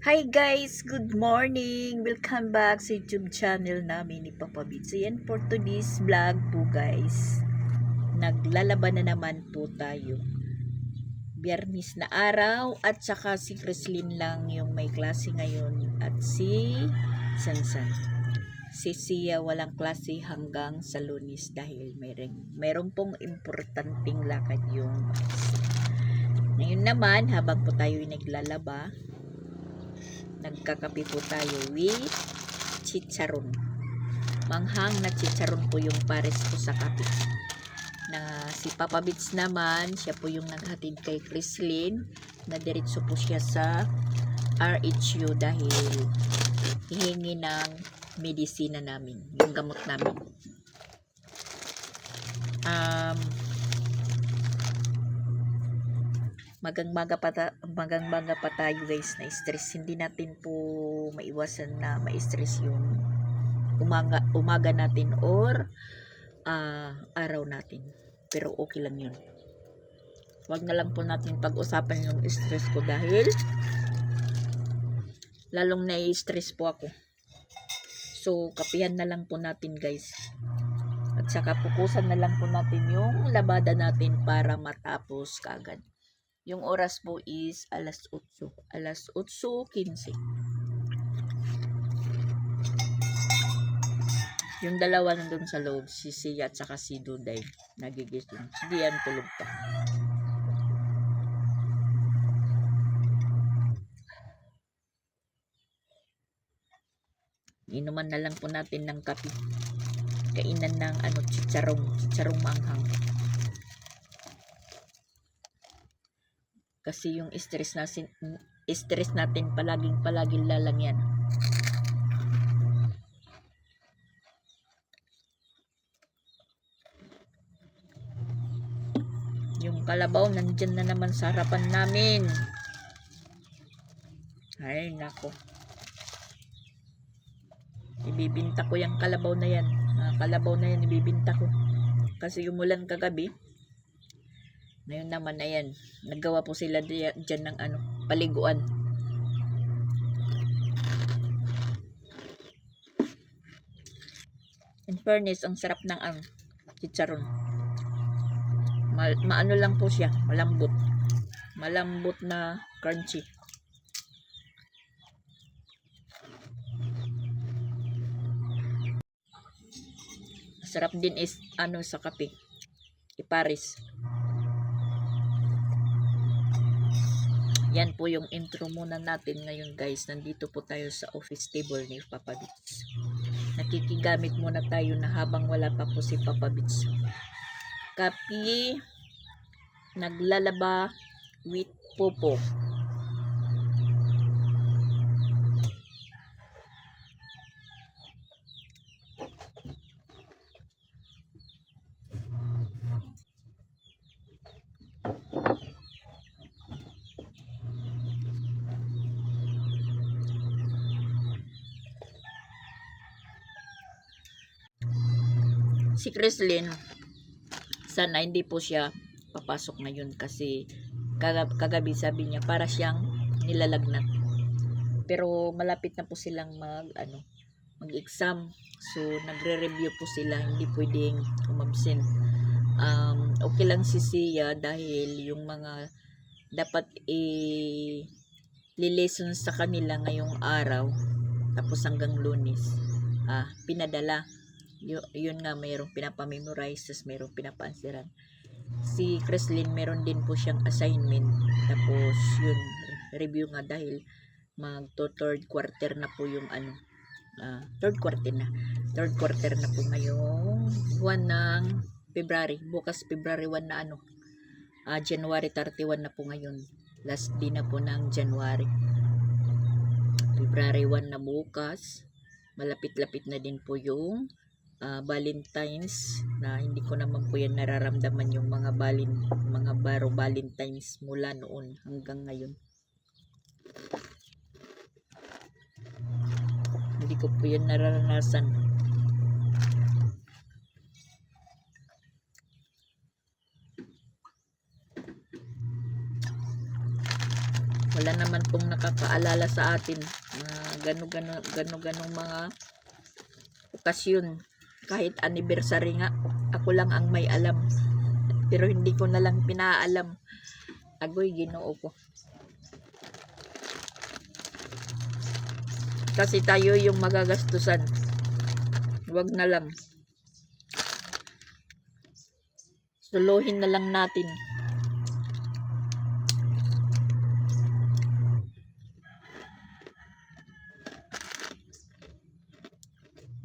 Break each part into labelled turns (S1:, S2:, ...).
S1: Hi guys! Good morning! Welcome back sa YouTube channel namin ni Papa Bits. Ayan for today's vlog po guys. Naglalaban na naman po tayo. Biyernes na araw at saka si Chrislyn lang yung may klase ngayon at si Sansan. Si Sia walang klase hanggang sa Lunes dahil mayroon pong importanteng lakad yung ngayon naman habang po tayo naglalaba, nagkakape po tayo with chicharon. Manghang na chicharon po yung pares ko sa kape. Na si Papa Bits naman, siya po yung naghatid kay Chrislyn. Na diretso po siya sa RHU dahil hihingi ng medisina namin, yung gamot namin. Magang-maga pa tayo guys na stress. Hindi natin po maiwasan na ma-stress yung umaga natin or araw natin. Pero okay lang yun. Huwag na lang po natin pag-usapan yung stress ko dahil lalong na-stress po ako. So, kapihan na lang po natin guys. At saka pukusan na lang po natin yung labada natin para matapos kaagad. Yung oras po is alas 8. Alas 8:15. Yung dalawa nandun sa loob, si Sia at saka si Duday, nagigising. Si Dian tulog pa. Inuman na lang po natin ng kape. Kainan ng chicharong manghang. Kasi yung stress natin palaging lalang yan. Yung kalabaw nandyan na naman sa harapan namin. Ay nako, ibibinta ko yung kalabaw na yan. Ibibinta ko kasi umulan kagabi. Ngayon naman ayan, naggawa po sila dyan ng paliguan. In fairness, ang sarap ng chicharon. Maano lang po siya, malambot na crunchy. Sarap din is sa kape, iparis. Yan po yung intro muna natin ngayon guys. Nandito po tayo sa office table ni Papa Bits. Nakikigamit muna tayo na habang wala pa po si Papa Bits. Kape, naglalaba with popo. Si Chrislyn, sana hindi po siya papasok ngayon kasi kagabi sabi niya para siyang nilalagnat. Pero malapit na po silang mag-exam. So nagre-review po sila, hindi pwedeng umabsent. Okay lang si Sia dahil yung mga dapat li-lesson sa kanila ngayong araw tapos hanggang Lunes pinadala. Yun nga, mayroong pinapamemorize, mayroong pinapaansiran. Si Chrislyn meron din po siyang assignment, tapos yun, review nga dahil third quarter na po yung third quarter na po ngayong buwan ng February. Bukas February 1 na January 31 na po ngayon, last day na po ng January. February 1 na bukas. Malapit-lapit na din po yung Valentines, na hindi ko naman po yan nararamdaman yung mga baro Valentines mula noon hanggang ngayon. Hindi ko po yan nararanasan. Wala naman gustong nakakaalala sa atin na ganong mga okasyon. Kahit anniversary nga, ako lang ang may alam. Pero hindi ko na lang pinaalam. Agoy, Ginoo ko. Kasi tayo yung magagastusan. Wag na lang. Suluhin na lang natin.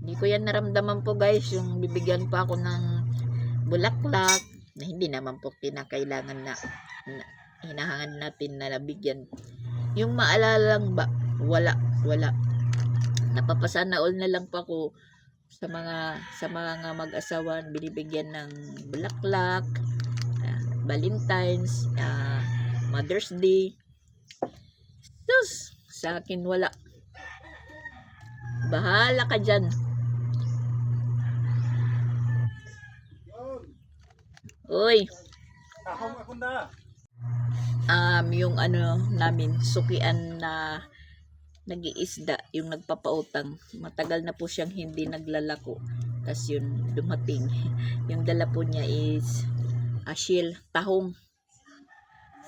S1: Hindi ko yan naramdaman po guys, yung bibigyan pa ako ng bulaklak na hindi naman po kinakailangan na hinahangad natin na nabigyan. Yung maalala lang ba? Wala. Napapasana all na lang po ako sa mga mag-asawa, binibigyan ng bulaklak, Valentine's, Mother's Day. Sus, sa akin wala. Bahala ka dyan. Uy. Yung ano namin, sukian na nag-iisda, yung nagpapautang. Matagal na po siyang hindi naglalako. Tapos yun, dumating. Yung dala po niya is asyil, tahong.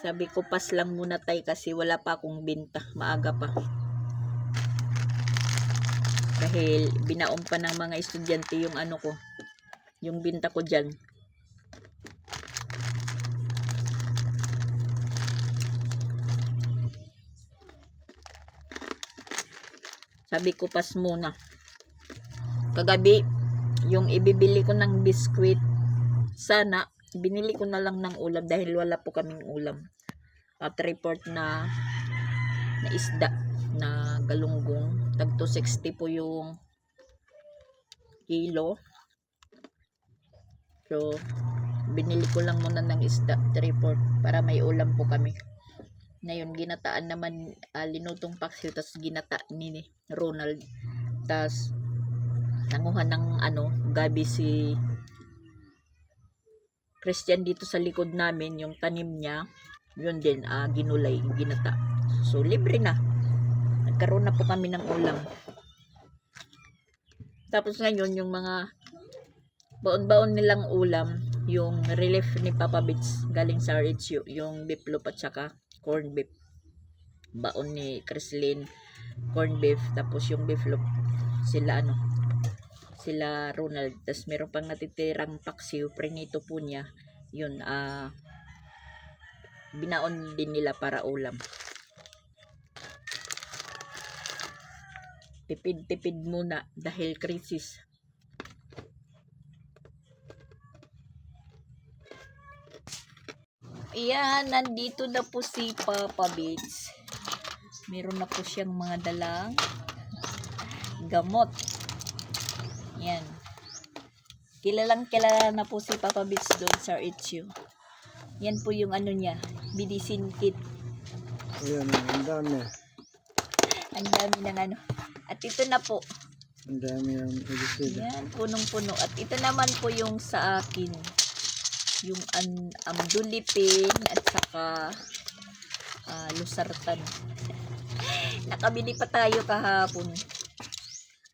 S1: Sabi ko, pas lang muna tayo kasi wala pa akong binta. Maaga pa. Dahil binaon pa ng mga estudyante yung ano ko. Yung binta ko dyan. Sabi ko, pas muna. Kagabi, yung ibibili ko ng biskwit, sana, binili ko na lang ng ulam dahil wala po kaming ulam. At report na isda na galunggong. Tag 260 po yung kilo. So, binili ko lang muna ng isda, report, para may ulam po kami. Ngayon, ginataan naman, linutong paksiw, tas ginata ni Ronald. Tas, nanguha ng gabi si Christian dito sa likod namin, yung tanim niya, yun din, ginulay, ginata. So, libre na. Nagkaroon na po kami ng ulam. Tapos ngayon, yung mga baon-baon nilang ulam, yung relief ni Papa Bits, galing sa RHU, yung beef loaf at saka corn beef. Baon ni Chrislyn, corn beef, tapos yung beef loaf, sila Ronald. Tapos meron pang natitirang paksiw, prenito po niya, yun, binaon din nila para ulam. Tipid muna dahil krisis. Ayan, nandito na po si Papa Bits. Meron na po siyang mga dalang gamot. Yan. Kilala na po si Papa Bits doon sa RHU. Yan po yung niya, medicine kit.
S2: Ayan, ang dami.
S1: Ang dami ng At ito na po.
S2: Ang dami ng medicine.
S1: Yan, punong-puno. At ito naman po yung sa akin. Yung amdulipin at saka losartan. Nakabili pa tayo kahapon.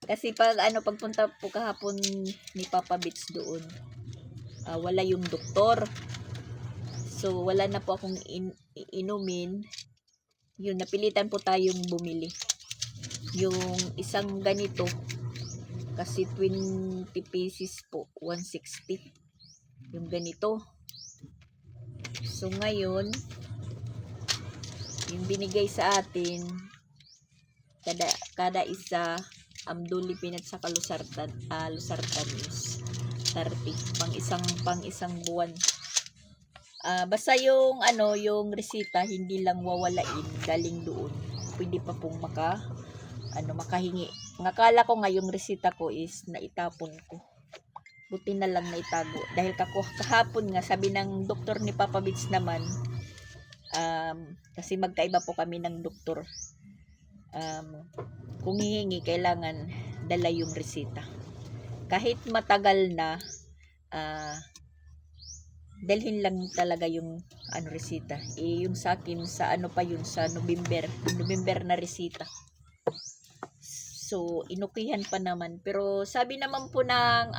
S1: Kasi pagpunta po kahapon ni Papa Bits doon, wala yung doktor. So, wala na po akong inumin. Yun, napilitan po tayong bumili. Yung isang ganito, kasi 20 pieces po, 160. Yung ganito. So, ngayon, yung binigay sa atin, kada isa, amdulipin at saka losartan is 30 pang isang buwan. Basta yung yung resita hindi lang wawalain galing doon. Pwede pa pong makahingi. Nakala ko nga yung resita ko is naitapon ko. Buti na lang naitago dahil kahapon nga sabi ng doktor ni Papa Bits naman, kasi magkaiba po kami ng doktor. Kung hihingi, kailangan dala yung resita. Kahit matagal na, dalhin lang talaga yung resita. Yung sa akin sa pa yun sa November na resita. So inukihan pa naman, pero sabi naman po ng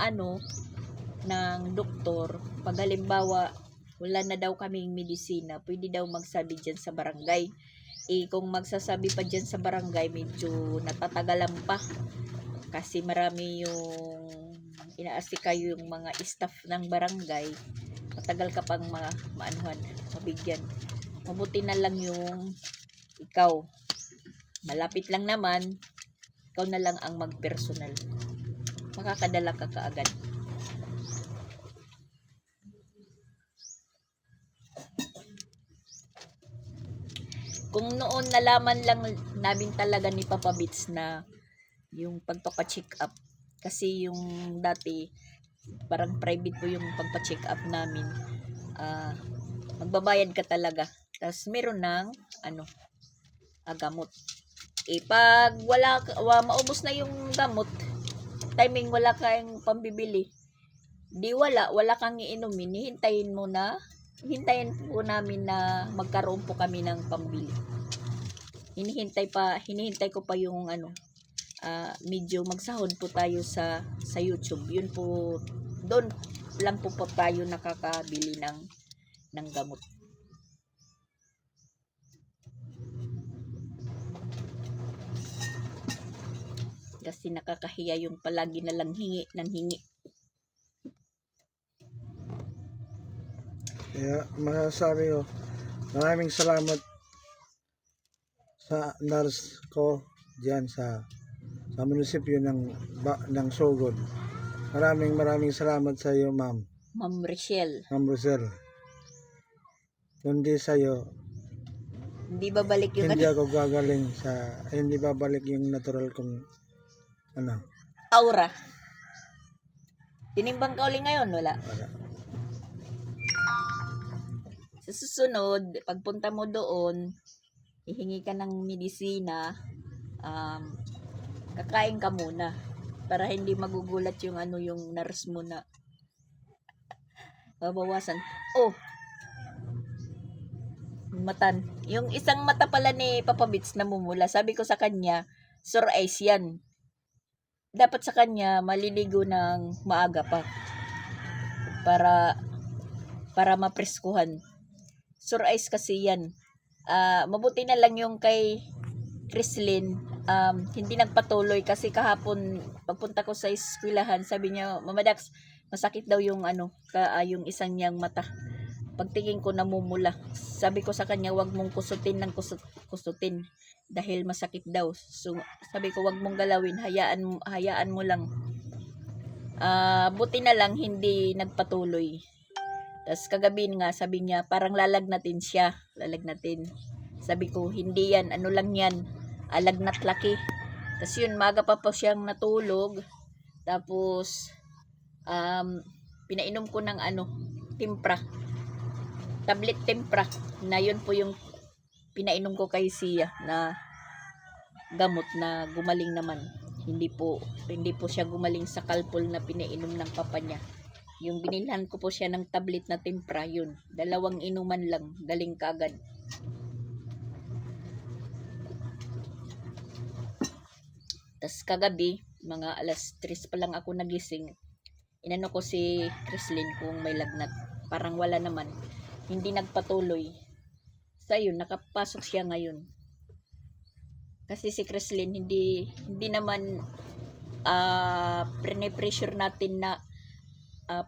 S1: ng doktor, pag halimbawa wala na daw kaming medisina, pwede daw magsabi dyan sa barangay. Kung magsasabi pa dyan sa barangay, medyo natatagalan pa. Kasi marami yung inaasikayo yung mga staff ng barangay. Matagal ka pang mabigyan. Mabuti na lang yung ikaw. Malapit lang naman, ikaw na lang ang mag-personal. Makakadala ka kaagad. Kung noon nalaman lang namin talaga ni Papa Bits na yung pagpapa-check up, kasi yung dati parang private po yung pagpa-check up namin, magbabayad ka talaga, tapos meron ng gamot. Pag maubos na yung gamot, timing wala kang pambibili, di wala kang iinumin, hintayin po namin na magkaroon po kami ng pambili. Hinihintay ko pa yung medyo magsahod po tayo sa YouTube. Yun po, doon lang po tayo nakakabili ng gamot. Kasi nakakahiya yung palagi na lang hingi.
S2: Kaya masasabi ko, maraming salamat sa nurse ko diyan sa munisipyo ng Sogod. Maraming salamat sa iyo, Ma'am.
S1: Ma'am Rochelle.
S2: Ma'am Rosel. Kundi sa iyo,
S1: hindi babalik yung
S2: hindi ako gagaling hindi babalik yung natural kong
S1: aura. Tinimbang ka uli ngayon? Wala. Sa susunod, pagpunta mo doon, hihingi ka ng medisina, kakain ka muna para hindi magugulat yung yung nurse mo na babawasan. Matan. Yung isang mata pala ni Papa Bits namumula. Sabi ko sa kanya, sore eyes yan. Dapat sa kanya maliligo ng maaga pa para mapreskuhan. Sore eyes kasi yan. Mabuti na lang yung kay Chrislyn, hindi nagpatuloy kasi kahapon pagpunta ko sa eskwelahan, sabi niya, Mama Dax, masakit daw yung yung isang niyang mata. Pagtingin ko namumula. Sabi ko sa kanya, wag mong kusutin kusutin dahil masakit daw. So sabi ko, wag mong galawin, hayaan mo lang. Buti na lang hindi nagpatuloy. Tapos kagabi nga, sabi niya, parang lalagnatin siya. Sabi ko, hindi yan, lang yan, lagnat laki. Tapos yun, maga pa siyang natulog. Tapos, pinainom ko ng timpra. Tablet timpra. Na yun po yung pinainom ko kay Sia na gamot na gumaling naman. Hindi po siya gumaling sa kalpol na pinainom ng papa niya. Yung binilhan ko po siya ng tablet na timpra, yun. 2 inuman lang, galing kaagad. Tas kagabi, mga alas 3 pa lang ako nagising. Inano ko si Chrislyn kung may lagnat. Parang wala naman. Hindi nagpatuloy. Sa yun, nakapasok siya ngayon. Kasi si Chrislyn, hindi naman pressure natin na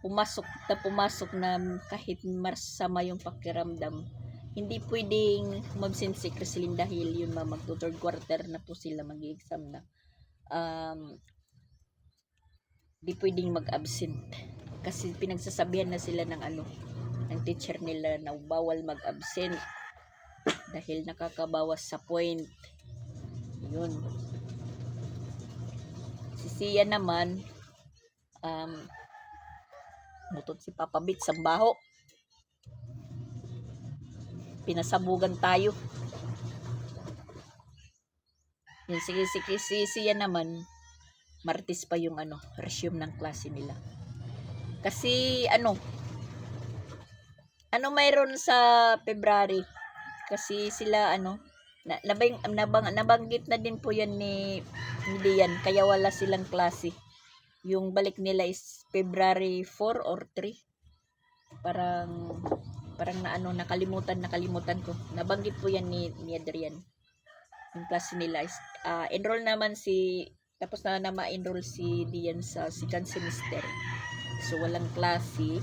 S1: pumasok na kahit masama yung pakiramdam. Hindi pwedeng mag-absent si Chrislyn dahil yun mag-3rd quarter na po sila mag-exam na. Di pwedeng mag-absent kasi pinagsasabihan na sila ng ng teacher nila na bawal mag-absent dahil nakakabawas sa point. Yun. Si Sia naman, mutot si Papa Bits ang baho. Pinasabugan tayo. Yun, si Sia naman, Martes pa yung resume ng klase nila. Kasi Ano mayroon sa February? Kasi sila nabanggit na din po yan ni Dian, kaya wala silang klase. Yung balik nila is February 4 or 3. Parang nakalimutan ko. Nabanggit po yan ni Adrian. Yung klase nila is enroll naman tapos na ma-enroll si Dian sa second semester. So walang klase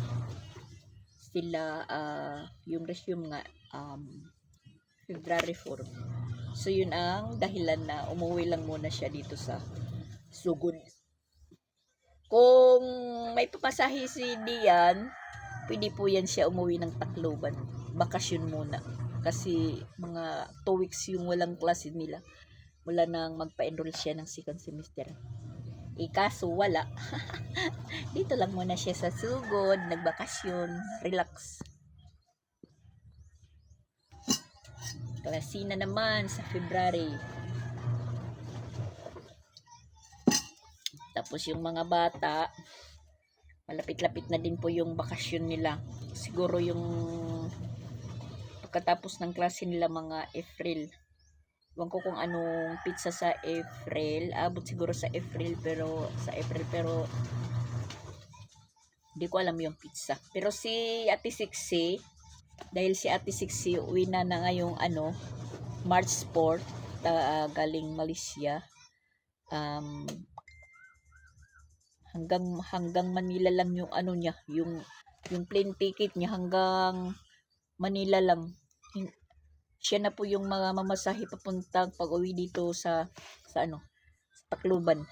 S1: sila, yung resume nga February 4. So yun ang dahilan na umuwi lang muna siya dito sa Sugod. Kung may papasahe si Dian, pwede po yan siya umuwi ng Tacloban. Bakasyon muna. Kasi mga 2 weeks yung walang klase nila. Mula nang magpa-enroll siya ng second semester. Kaso wala. Dito lang muna siya sa Sugod, nagbakasyon, relax. Klase na naman sa February. Tapos yung mga bata, malapit-lapit na din po yung bakasyon nila. Siguro yung pagkatapos ng klase nila mga April. Ewan ko kung anong pizza sa April. Abot siguro sa April pero hindi ko alam yung pizza. Pero si Ate Sixi, dahil si Ate Sixi uwi na ngayong March 4 galing Malaysia. Hanggang Manila lang yung niya, yung plane ticket niya hanggang Manila lang. Siya na po yung mga mamasahe papuntang pag-uwi dito sa Tacloban.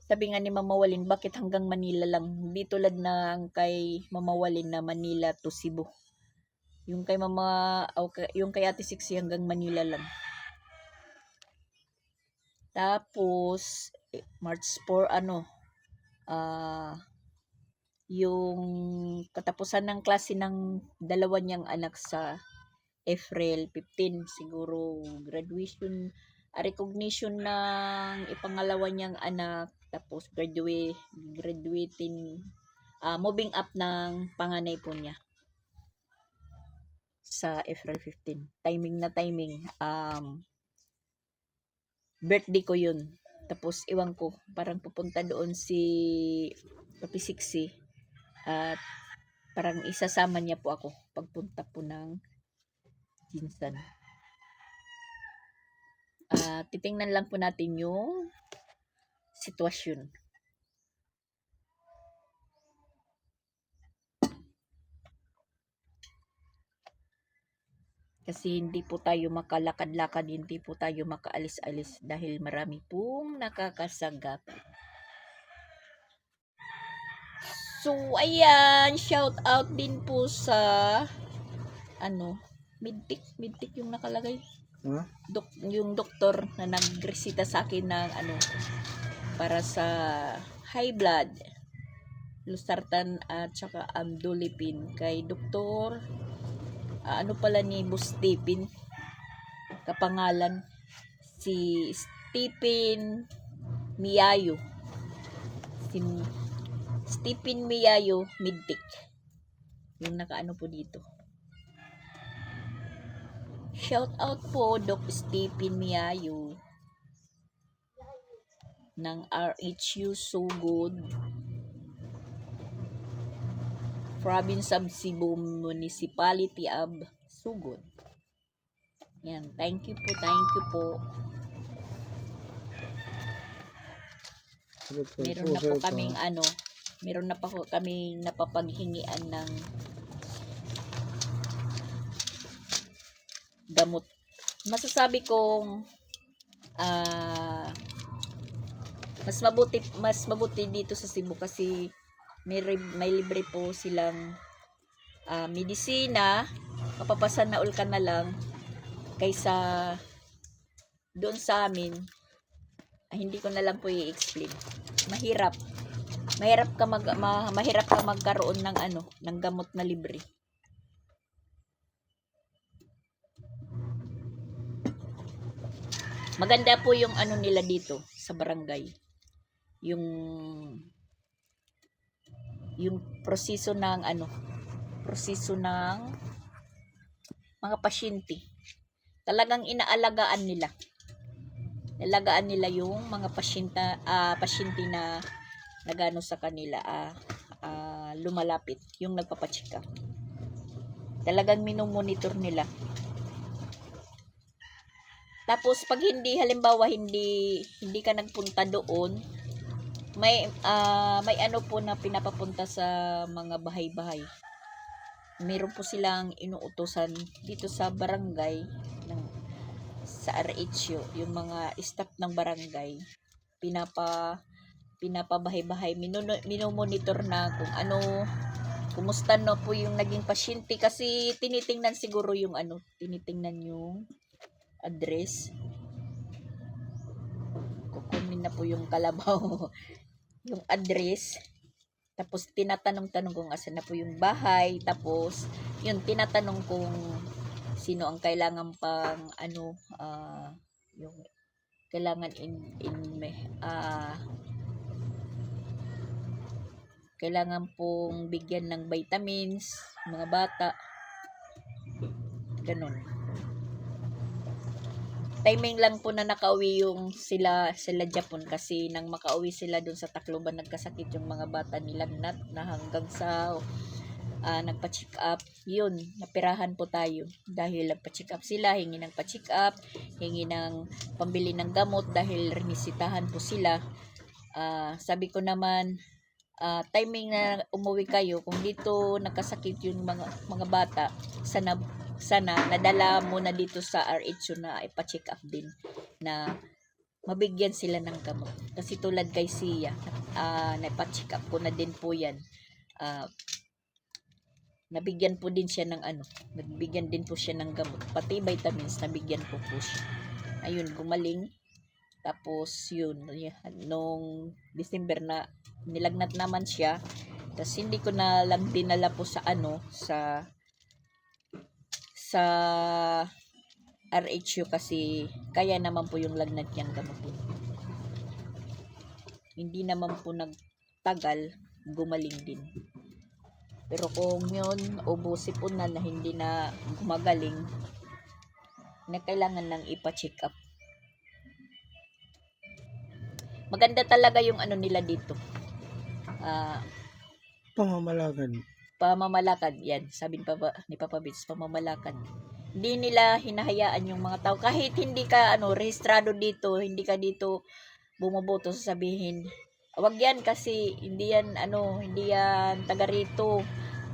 S1: Sabi nga ni Mama Walin, bakit hanggang Manila lang? Hindi tulad ng kay Mama Walin na Manila to Cebu. Yung kay yung kay Ate Sixi hanggang Manila lang. Tapos March 4 yung katapusan ng klase ng dalawa niyang anak sa April 15, siguro recognition ng ipangalawa niyang anak, tapos graduating, moving up ng panganay po niya sa April 15. Timing, birthday ko yun. Tapos iwan ko, parang pupunta doon si Papi Sixi at parang isasama niya po ako pagpunta po ng Jinsan. Titingnan lang po natin yung sitwasyon. Kasi hindi po tayo makalakad-lakad, hindi po tayo makaalis-alis dahil marami pong nakakasagap. So, ayan, shout out din po sa Midtik yung nakalagay. Yung doktor na nagresita sa akin ng para sa high blood, Losartan at saka Amdolipin kay Doktor pala ni Boss Stephen kapangalan, si Stephen Miyayo. Stephen Miyayo Midtik yung po dito. Shout out po Doc Stephen Miyayo ng RHU Sugod, Province of Cebu, Municipality of Sugod. Yan, thank you po. Meron na po kaming napapaghingian ng gamot. Masasabi kong mas mabuti dito sa Cebu kasi may libre po silang medisina, mapapasan na ka na lang kaysa doon sa amin. Hindi ko na lang po i-explain. Mahirap ka magkaroon ng gamot na libre. Maganda po yung nila dito sa barangay. Yung yung proseso ng mga pasyente. Talagang inaalagaan nila. Alagaan nila yung mga pasyente na nagano sa kanila, lumalapit, yung nagpapacheck up. Talagang minomonitor nila. Tapos pag halimbawa hindi ka nagpunta doon, may ano po na pinapapunta sa mga bahay-bahay. Meron po silang inuutosan dito sa barangay sa RHU, yung mga staff ng barangay, pinapabahay-bahay, minomonitor na kung kumusta na po yung naging pasyente, kasi tinitingnan siguro yung yung address. Kukunin na po yung kalabaw yung address, tapos tinatanong-tanong kung asan na po yung bahay, tapos yun, tinatanong kung sino ang kailangan pang yung kailangan kailangan pong bigyan ng vitamins, mga bata, ganun. Timing lang po na nakauwi yung sila Japon, kasi nang makauwi sila dun sa Tacloban, nagkasakit yung mga bata, nilagnat na hanggang sa nagpa-check up. Yun, napirahan po tayo dahil nagpa-check up sila, hingi ng pa-check up, hingi ng pambili ng gamot dahil renisitahan po sila. Sabi ko naman, timing na umuwi kayo, kung dito nakasakit yung mga bata, sana nadala mo na dito sa RHU na ipa-check up din, na mabigyan sila ng gamot. Kasi tulad kay Sia, naipa-check up ko na din po yan. Nabigyan po din siya ng nagbigyan din po siya ng gamot, pati vitamins, nabigyan po siya. Ayun, gumaling. Tapos yun, nung December na nilagnat naman siya. Tapos hindi ko na lang dinala po sa RHU, kasi kaya naman po yung lagnat niyang gamutin. Hindi naman po nagtagal, gumaling din. Pero kung yun, ubusipon na hindi na gumagaling, na kailangan nang ipa-check up. Maganda talaga yung nila dito. Pamamalakad. Yan, sabi ni Papa Bits, pamamalakad. Hindi nila hinahayaan yung mga tao. Kahit hindi ka rehistrado dito, hindi ka dito bumuboto, sasabihin, wag yan kasi hindi yan taga rito.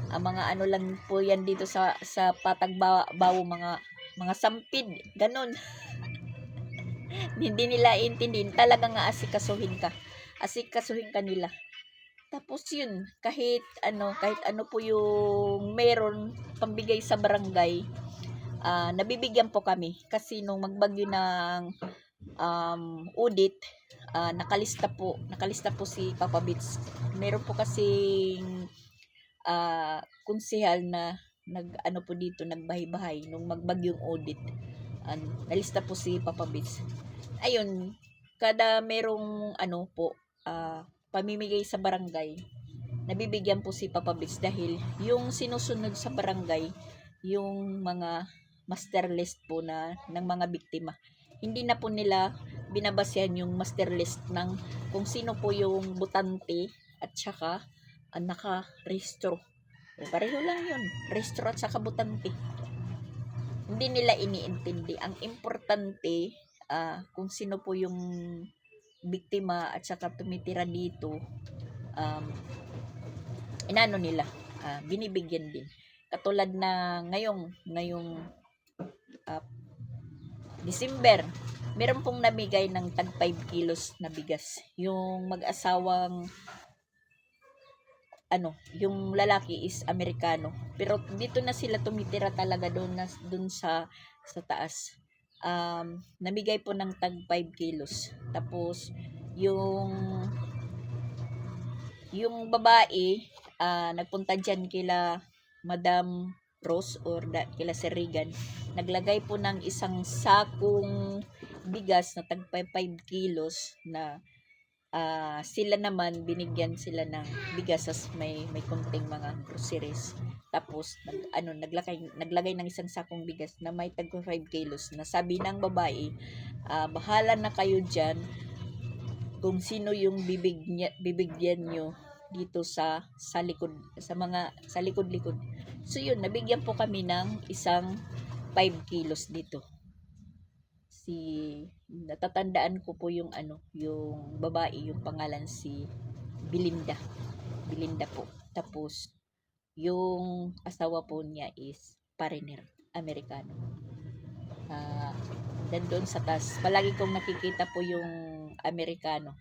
S1: Mga lang po yan dito sa Patag Bawo, mga sampid, ganun. Hindi nila intindihin, talagang asikasuhin ka nila. Tapos yun, kahit ano po yung meron pambigay sa barangay, nabibigyan po kami, kasi nung magbagyo ng audit, nakalista po si Papa Bits. Meron po kasing konsehal na po dito, nagbahay-bahay nung magbagyong audit. Nalista po si Papa Bits. Ayun, kada merong pamimigay sa barangay, nabibigyan po si Papa Bits, dahil yung sinusunod sa barangay, yung mga master list po ng mga biktima. Hindi na po nila binabasehan yung master list ng kung sino po yung botante at saka nakarehistro. Pareho lang yun, rehistro at saka botante. Hindi nila iniintindi. Ang importante, kung sino po yung biktima at saka tumitira dito, nila, binibigyan din. Katulad na ngayong December, meron pong namigay ng tag 5 kilos na bigas. Yung mag-asawang yung lalaki is Amerikano, pero dito na sila tumitira talaga doon sa taas. Namigay po ng tag 5 kilos. Tapos yung babae, nagpunta dyan kila Madam Rose or kila Sir Regan, naglagay po ng isang sakong bigas na tag 5 kilos na sila naman binigyan sila ng bigas as may konting mga groceries. Tapos naglagay ng isang sakong bigas na may tagpo 5 kilos na sabi ng babae, bahala na kayo diyan kung sino yung bibigyan nyo dito sa likod sa likod-likod. So yun, nabigyan po kami ng isang 5 kilos dito. Natatandaan ko po yung yung babae, yung pangalan si Belinda. Belinda po. Tapos yung asawa po niya is foreigner, Amerikano. Doon sa taas, palagi kong nakikita po yung Amerikano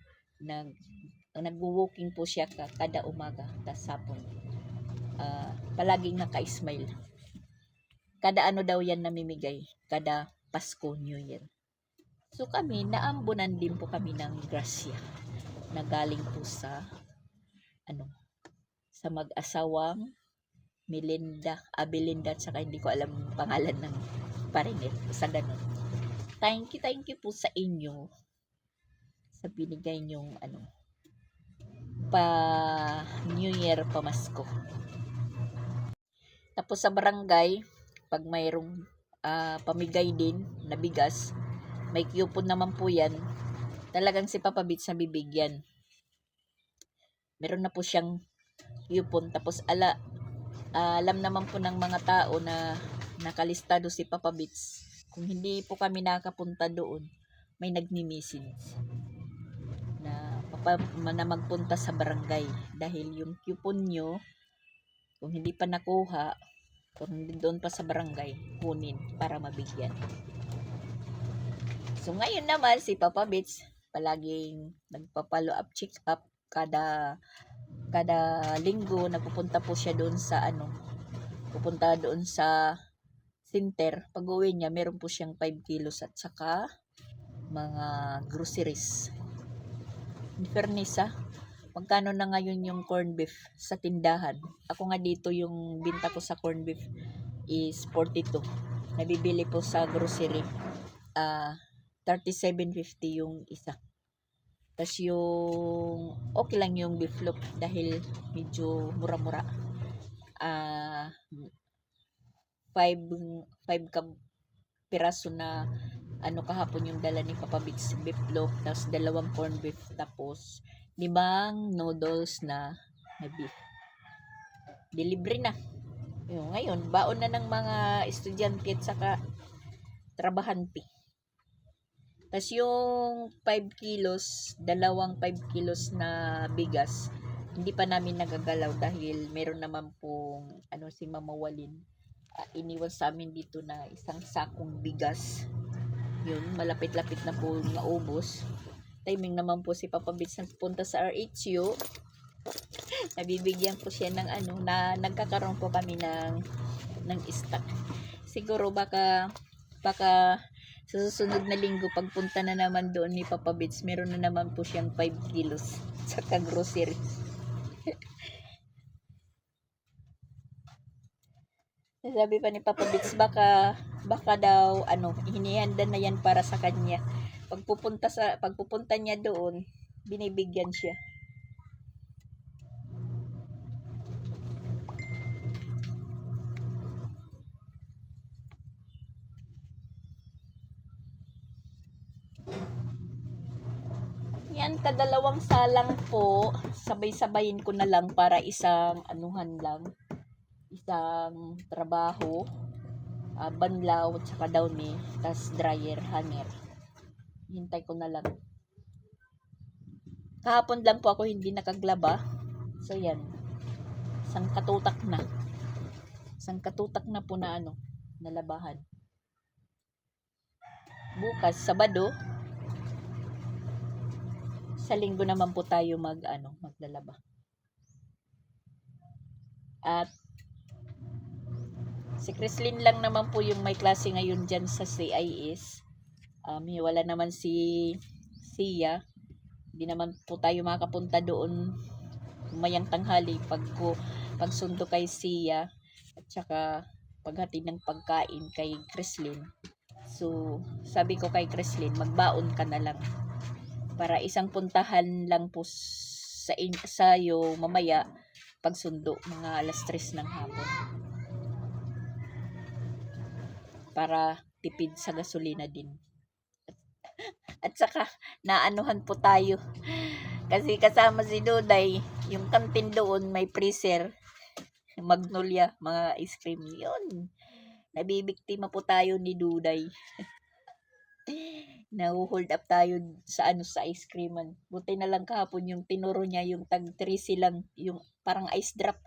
S1: nagwo-walking po siya kada umaga tas hapon. Palaging naka-smile. Kada daw yan namimigay, kada Pasko, New Year. So kami, naambunan din po kami ng grasya na galing po sa sa mag-asawang Belinda at saka hindi ko alam ang pangalan ng parinit. Sa ganun. Thank you po sa inyo sa binigay nyong pa New Year, pamasko. Tapos sa barangay, pag mayroong pamigay din na bigas, may coupon naman po yan. Talagang si Papa Bits na bibigyan. Meron na po siyang coupon. Tapos alam naman po ng mga tao na nakalistado si Papa Bits. Kung hindi po kami nakapunta doon, may nagmi-message na magpunta sa barangay. Dahil yung coupon nyo, kung hindi pa nakuha, kung hindi doon pa sa barangay, kunin para mabigyan. So ngayon naman si Papa Bits palaging nagpa-follow up, check up kada linggo. Nagpupunta po siya doon sa pupunta doon sa center. Pag-uwi niya, meron po siyang 5 kilos at saka mga groceries. In fairness, magkano na ngayon yung corned beef sa tindahan? Ako nga dito, yung binta ko sa corned beef is 42. Nabibili po sa grocery 37.50 yung isa. Tapos yung okay lang yung beef loaf dahil medyo mura-mura. 5 piraso na kahapon yung dala ni Papa Bits beef loaf, tapos 2 corned beef, tapos 5 noodles na beef. Delivery na. Ngayon, baon na ng mga estudyante at saka trabahante. Tapos yung 5 kilos, 2 5 kilos na bigas, hindi pa namin nagagalaw dahil meron naman pong si Mama Walin. Iniwan sa amin dito na isang sakong bigas. Yun, malapit-lapit na po maubos. Timing naman po si Papa Bits punta sa RHU. Nabibigyan po siya ng na nagkakaroon po kami ng stock. Siguro baka sa susunod na linggo pagpunta na naman doon ni Papa Bits, meron na naman po siyang 5 kilos sa groceries. Sabi pa ni Papa Bits, baka daw hinihanda na yan para sa kanya. Pagpupunta niya doon, binibigyan siya. Yan, kadalawang salang po, sabay-sabayin ko na lang para isang isang trabaho, banlaw at saka downy, tas dryer, hanger. Hintay ko na lang. Kahapon lang po ako hindi nakaglaba. So yan, isang katutak na po na nalabahan. Bukas, Sabado, sa Linggo naman po tayo maglalaba. At si Chrislyn lang naman po yung may klase ngayon dyan sa CIS. Wala naman si Sia. Hindi naman po tayo makapunta doon mayang tanghali pagsundo kay Sia at saka paghatid ng pagkain kay Chrislyn. So sabi ko kay Chrislyn, magbaon ka na lang Para isang puntahan lang po sayo mamaya pagsundo mga alas 3 ng hapon. Para tipid sa gasolina din. At saka, naanuhan po tayo. Kasi kasama si Duday, yung kantin doon may freezer, Magnolia, mga ice cream. Yun. Nabibiktima po tayo ni Duday. Nahuhold up tayo sa sa ice creaman. Buti na lang kahapon yung tinuro niya, yung tag 3 lang, yung parang ice drop.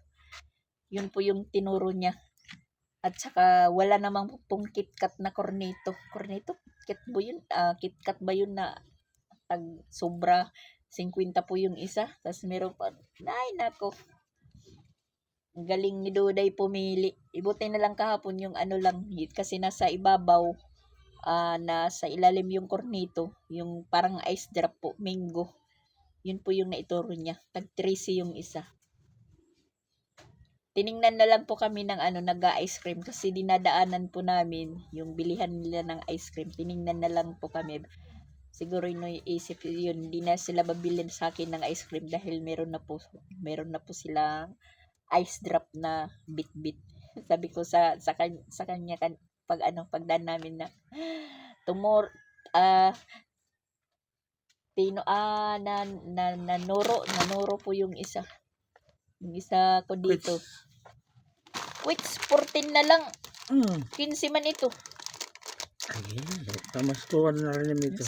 S1: Yun po yung tinuro niya. At saka wala namang pong KitKat na cornetto. Cornetto? KitKat ba yun na tag sobra 50 po yung isa? Tapos meron pa, ay nako. Ang galing ni Duday pumili. Ibuti na lang kahapon yung lang, kasi nasa ibabaw, nasa ilalim yung cornetto, yung parang ice drop po, mango. Yun po yung naituro niya. Tag 3 yung isa. Tiningnan na lang po kami ng nag-ice cream kasi dinadaanan po namin yung bilihan nila ng ice cream. Tiningnan na lang po kami. Siguro isip yun, hindi na sila babilin sa akin ng ice cream dahil meron na po silang ice drop na bit-bit. Sabi ko sa kanya pagdaan namin na tomorrow nanuro po yung isa. Yung isa ko dito. Wait, 14 na lang. 15 man ito.
S2: Ayun, tamaskuhan na rin namin ito.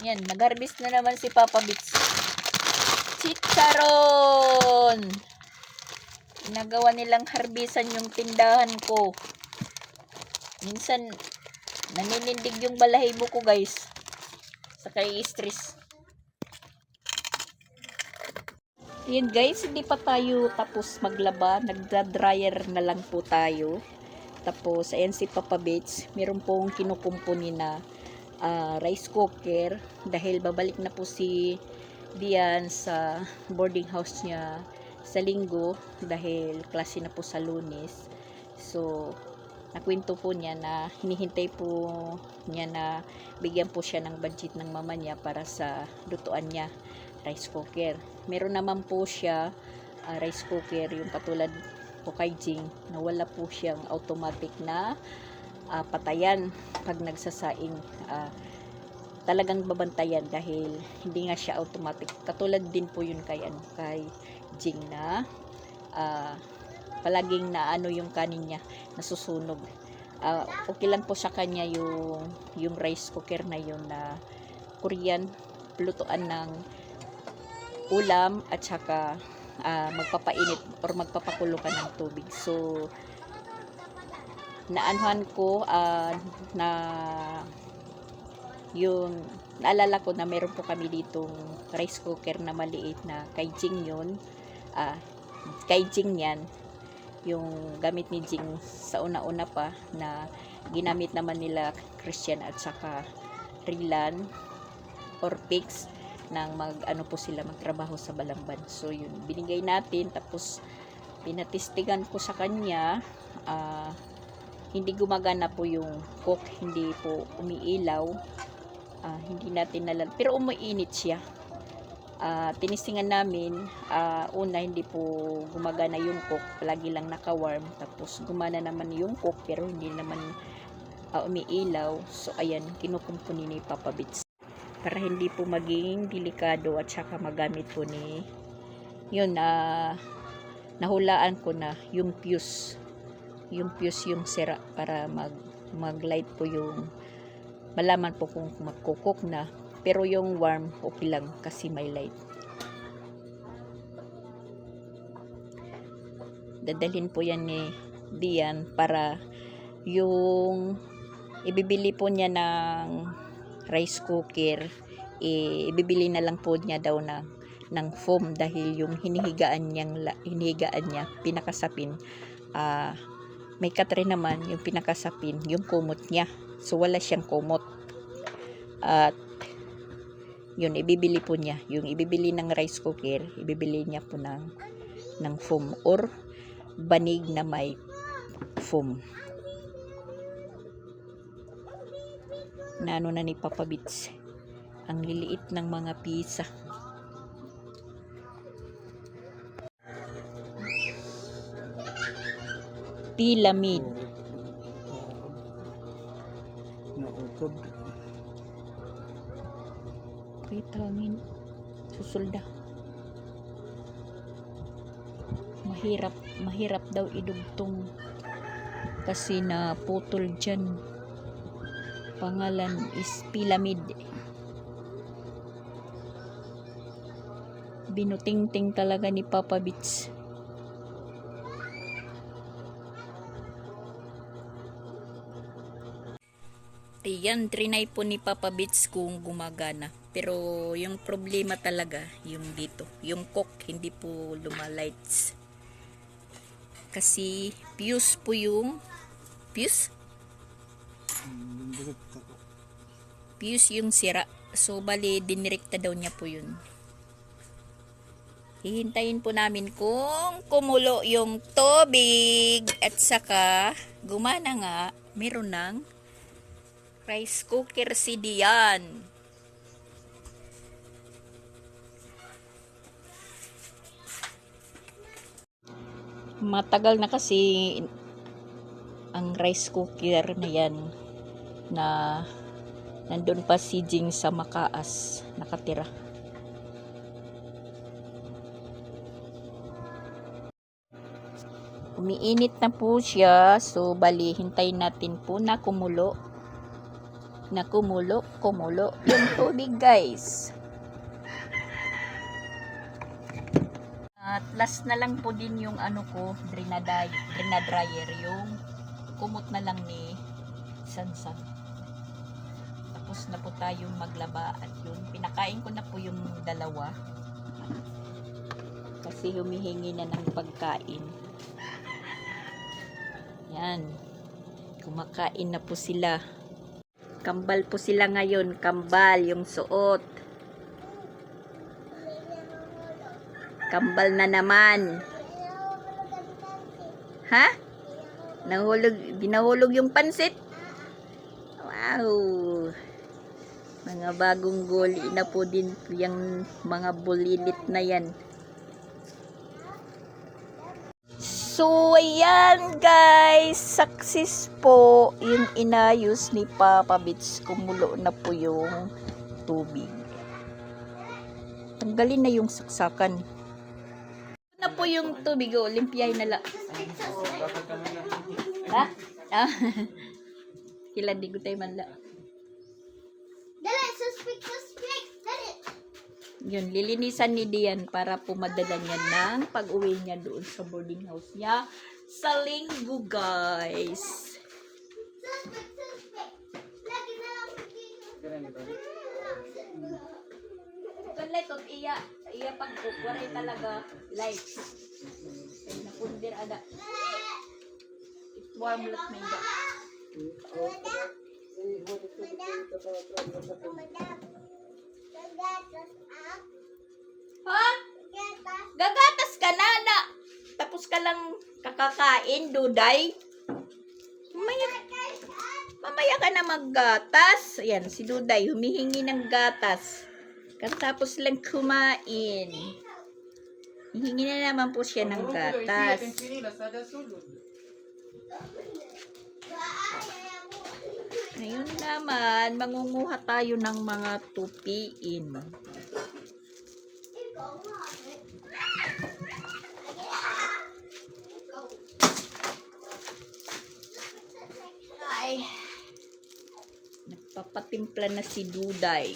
S1: Yan, nag-harvest na naman si Papa Bits. Chicharon! Nagawa nilang harbisan yung tindahan ko. Minsan, naninindig yung balahibo ko, guys. Sa stress. Yan guys, hindi pa tayo tapos maglaba. Nagda-dryer na lang po tayo. Tapos, ayan si Papa Bits. Meron pong kinukumpuni na rice cooker. Dahil babalik na po si Dian sa boarding house niya sa linggo. Dahil klase na po sa Lunes. So, nakwento po niya na hinihintay po niya na bigyan po siya ng budget ng mama niya para sa lutuan niya. Rice cooker. Meron naman po siya rice cooker yung katulad po kay Jing na wala po siyang automatic na patayan pag nagsasaing. Talagang babantayan dahil hindi nga siya automatic. Katulad din po yun kay Jing na palaging na yung kanin niya nasusunog. Okay lang po sa kanya yung rice cooker na yun na Korean, lutuan ng ulam at saka magpapainit or magpapakulo ka ng tubig. So naanuhan ko na yung naalala ko na meron po kami ditong rice cooker na maliit na kay Jing yun. Kay Jing yan yung gamit ni Jing sa una-una pa na ginamit naman nila Christian at saka Rilan or Pix nang po sila magtrabaho sa Balamban. So yun, binigay natin tapos pinatistigan ko sa kanya. Hindi gumagana po yung cook, hindi po umiilaw. Hindi natin nalang, pero umiinit siya. Tinistingan namin, una hindi po gumagana yung cook, palagi lang naka-warm. Tapos gumana naman yung cook pero hindi naman umiilaw. So ayan, kinukumpuni ni Papa Bits para hindi po maging delikado at saka magamit po ni yun. Nahulaan ko na yung fuse yung sira para mag light po yung malaman po kung magkukok na, pero yung warm okay lang kasi may light. Dadalhin po yan ni Dian para yung ibibili po niya ng rice cooker, ibibili na lang po niya daw ng foam dahil yung hinihigaan niya pinakasapin, may katre naman yung pinakasapin yung kumot niya, so wala siyang kumot. At yun, ibibili po niya yung ibibili ng rice cooker, ibibili niya po ng foam or banig na may foam na ni Papa Bits. Ang liliit ng mga pisa. Pyramid.
S2: Nautod.
S1: Kaya tawagin. Susulda. Mahirap daw idugtong kasi naputol dyan. Pangalan is pyramid. Binutingting talaga ni Papa Bits. Ayan, trinay po ni Papa Bits kung gumagana. Pero yung problema talaga, yung dito. Yung cock, hindi po lumalights. Kasi fuse po yung fuse? Fuse yung sira. So, bali, dinirekta daw niya po yun. Hihintayin po namin kung kumulo yung tubig at saka gumana nga, meron ng rice cooker si Dian. Matagal na kasi ang rice cooker na yan na nandun pa si Jing sa Makaas nakatira. Umiinit na po siya, so bali hintayin natin po na kumulo yung tubig, guys. At last na lang po din yung ano ko, dryer, yung kumot na lang ni Sansan. Tapos na po tayong maglaba at yun, pinakain ko na po yung dalawa kasi humihingi na ng pagkain. Yan, kumakain na po sila. Kambal po sila ngayon. Kambal yung suot. Kambal na naman. Ha? Binahulog yung pansit? Wow. Mga bagong goli na po din yung mga bulilit na yan. So, ayan guys, success po yung inayos ni Papa Bits. Kumulo na po yung tubig. Tanggalin na yung saksakan. Na po yung tubig, o, limpiyay na lang. Ha? Ah. Kila di ko tayo manla.
S3: Dali, suspect. Dali.
S1: Yun, lilinisan ni Dian para po madala niya ng pag-uwi niya doon sa boarding house niya sa linggo, guys.
S3: Suspect. Lagi na lang
S1: Tuloy to, iya pagkukuray talaga light. Ay, napundir ada. It warm lot may da. Ha? Gagatas ka na. Tapos ka lang kakakain, Duday. Mamaya ka na maggatas. Ayan, si Duday, humihingi ng gatas. Katapos lang kumain. Hihingi na naman po siya ng gatas. Ngayon naman, mangunguha tayo ng mga tupiin. Ay, nagpapatimpla na si Duday.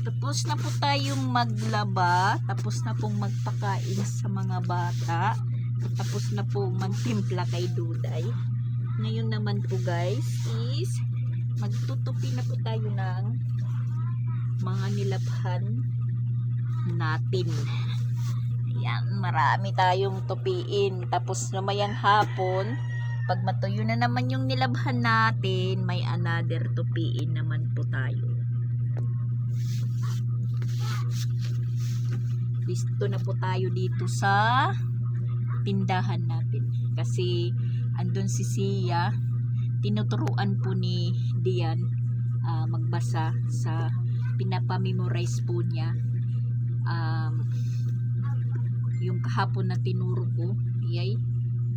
S1: Tapos na po tayong maglaba, tapos na pong magpakain sa mga bata, tapos na po magtimpla kay Duday. Ngayon naman po guys is magtutupi na po tayo ng mga nilabhan natin. Ayan, marami tayong tupiin. Tapos namayang hapon, pag matuyo na naman yung nilabhan natin, may another tupiin naman po tayo. Listo na po tayo dito sa tindahan natin. Kasi andun si Sia, tinuturuan po ni Dian magbasa sa pinapamemorize po niya. Yung kahapon na tinuro ko, yay,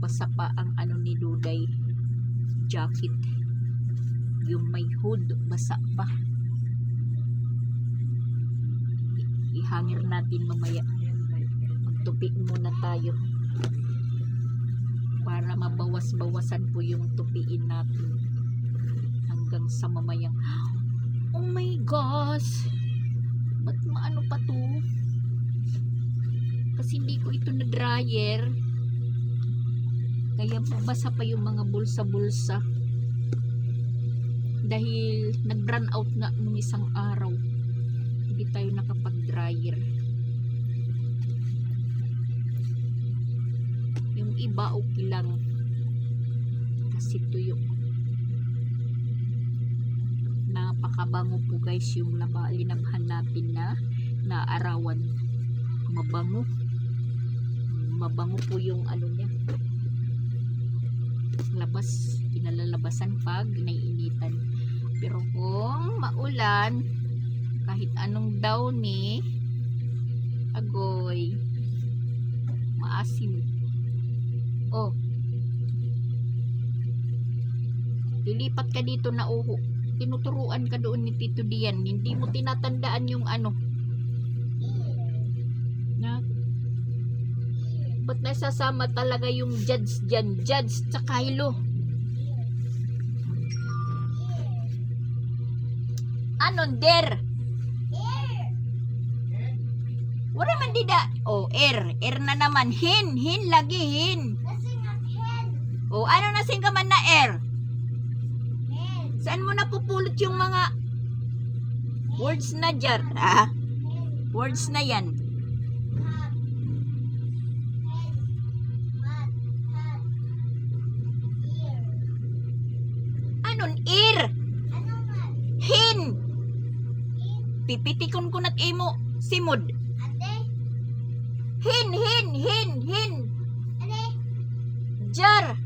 S1: basa pa ang ano ni Duday jacket. Yung may hood, basa pa. Ihangir natin mamaya. Magtupi muna tayo para mabawas-bawasan po yung tupiin natin hanggang sa mamayang, oh my gosh, ba't maano pa to? Kasi hindi ko ito na dryer, kaya basa pa yung mga bulsa-bulsa dahil nag-run out na nung isang araw, hindi tayo nakapag-dryer. Yung iba okay lang kasi tuyo. Napakabango po guys yung linabhan natin na arawan. Mabango po yung ano niya, labas, kinalalabasan pag naiinitan. Pero kung maulan, kahit anong downy, agoy, maasim. Oh, lilipat ka dito na uho. Tinuturuan ka doon ni Tito Dian. Hindi mo tinatandaan yung ano. Na, ba't nasasama talaga yung judge dyan? Judge tsaka hilo. Anon der? Wala man dida. Oh, air na naman. Hin lagi, hin.
S3: Nasing ang hen.
S1: Oh, ano nasing ka man na air?
S3: Hen.
S1: Saan mo napupulot yung mga words na dyan? Words na yan.
S3: Hat. Hen. Mat. Hat. Ear.
S1: Anon ear?
S3: Ano man?
S1: Hin.
S3: In.
S1: Pipitikon ko nat imo. Simod.
S3: Ate.
S1: Hin.
S3: Ate.
S1: Jar.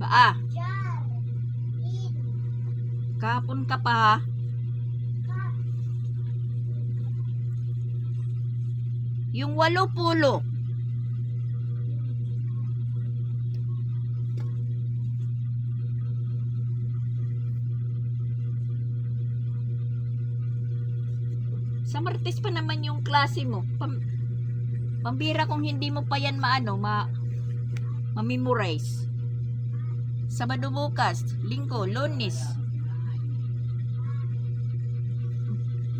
S1: Baa.
S3: Jar. In.
S1: Kapon ka pa ha.
S3: Cup.
S1: Yung 80. Sa Martes pa naman yung klase mo. Pambira kung hindi mo pa yan ma-memorize. Sabado bukas, Linggo, Lunes.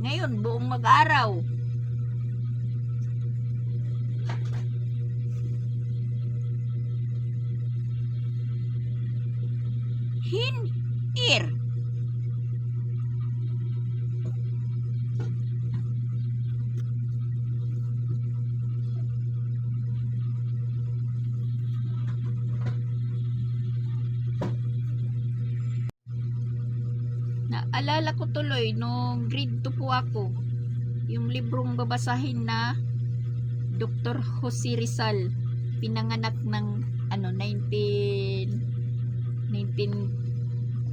S1: Ngayon, buong mag-araw. Ear. Naalala ko tuloy nung grade 2 po ako, yung librong babasahin na Dr. Jose Rizal, pinanganak ng 19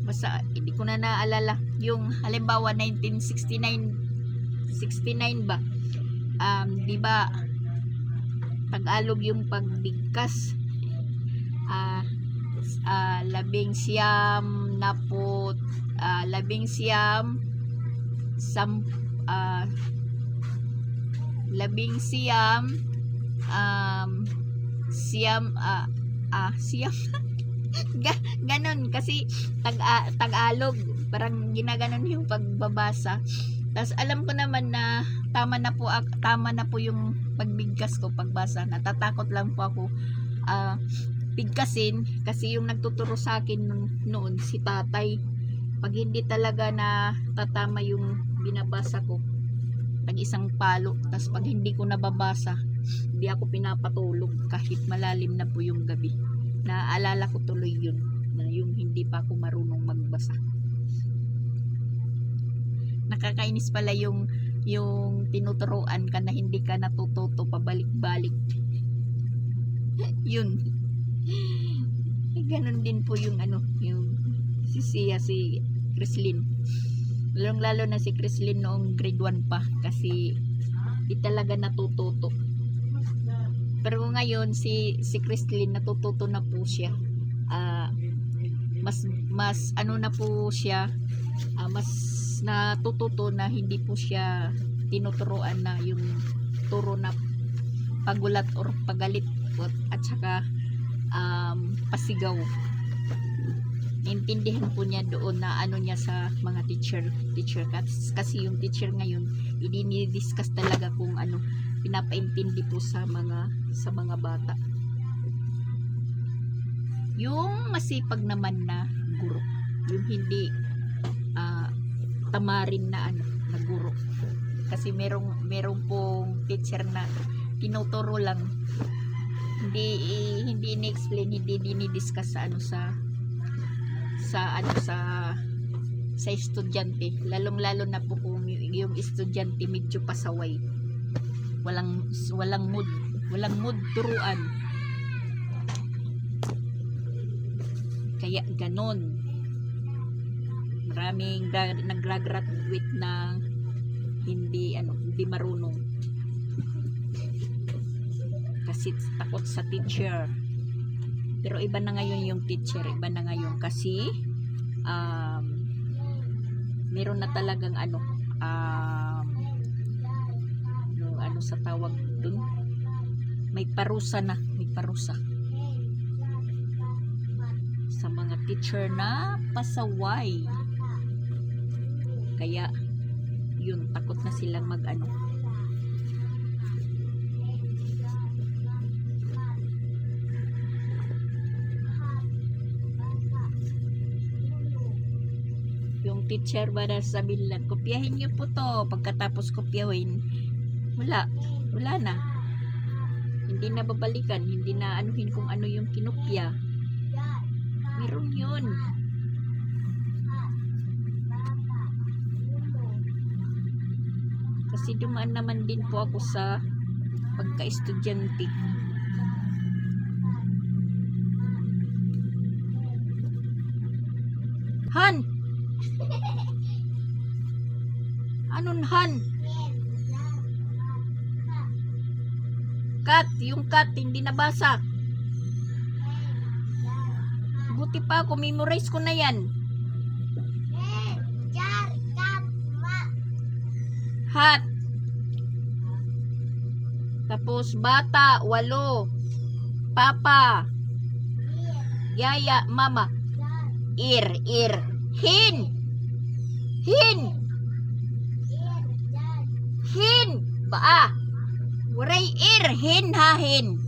S1: basta hindi ko na naalala yung halimbawa 1969 ba, di ba Tagalog yung pagbigkas, labing siyam ganon kasi Tagalog parang ginaganon yung pagbabasa. Tapos alam ko naman na tama na po yung pagbigkas ko, pagbasa. Natatakot lang po ako bigkasin kasi yung nagtuturo sa akin noon si tatay. Pag hindi talaga na tatama yung binabasa ko, pag isang palo, tapos pag hindi ko nababasa, hindi ako pinapatulog kahit malalim na po yung gabi. Naaalala ko tuloy yun, na yung hindi pa ako marunong magbasa. Nakakainis pala yung tinuturuan ka na hindi ka natututo pabalik-balik. Yun. Ganun din po yung yung si Sia, si Chrislyn. Lalong-lalo na si Chrislyn noong grade 1 pa kasi di talaga natututo. Pero ngayon si Chrislyn natututo na po siya. Mas ano na po siya, mas natututo na hindi po siya tinuturuan na yung turo na pagulat or pagalit at saka pasigaw. Intindihan po niya doon na ano niya sa mga teacher kasi yung teacher ngayon i-discuss talaga kung ano pinapaintindi po sa mga bata. Yung masipag naman na guro, yung hindi tamarin na na guro, kasi merong pong teacher na tinuturo lang, hindi ni-explain, hindi dinidiscuss sa estudyante, lalong-lalo na po kung yung estudyante medyo pasaway, walang mood turuan, kaya ganon. Maraming nag-graduate na hindi marunong kasi takot sa teacher. Pero iba na ngayon yung teacher, iba na ngayon kasi meron na talagang yung sa tawag dun, may parusa sa mga teacher na pasaway. Kaya yun, takot na silang yung teacher ba na sabihin lang, kopyahin niyo po to, pagkatapos kopyahin, wala na, hindi na babalikan, hindi na anuhin kung ano yung kinopya. Meron yun. Kasi dumaan naman din po ako sa pagka-estudyante. Han! Anong Han? Kat, yung kat hindi nabasa. Buti pa ako, memorize ko na yan. Hat. Tapos bata, 8. Papa. Yaya, mama. Ir. Hin. Baa. Waray ir. Hin ha, hin.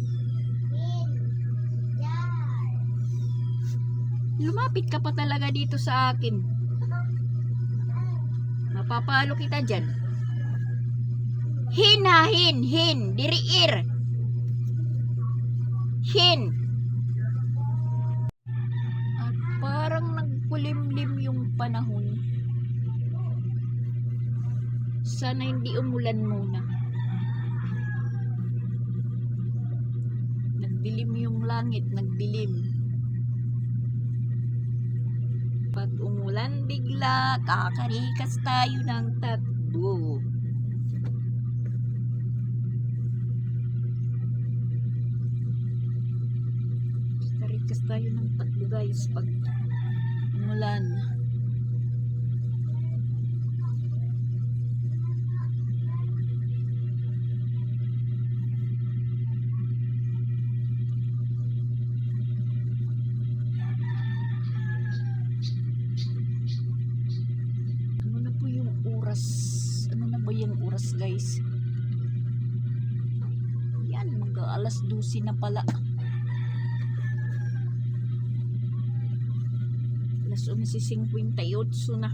S1: Lumapit ka pa talaga dito sa akin. Mapapalo kita dyan. Hin ha, hin. Diri ir. Hin. At parang nagkulimlim yung panahon. Sana hindi umulan muna. Nagdilim yung langit, nagdilim. Pag umulan bigla, kakarikas tayo ng tatlo. Kakarikas tayo ng tatlo guys pag umulan. Ano na ba yung oras guys? Yan, mag-alas 12 na pala. Alas 11:58 na.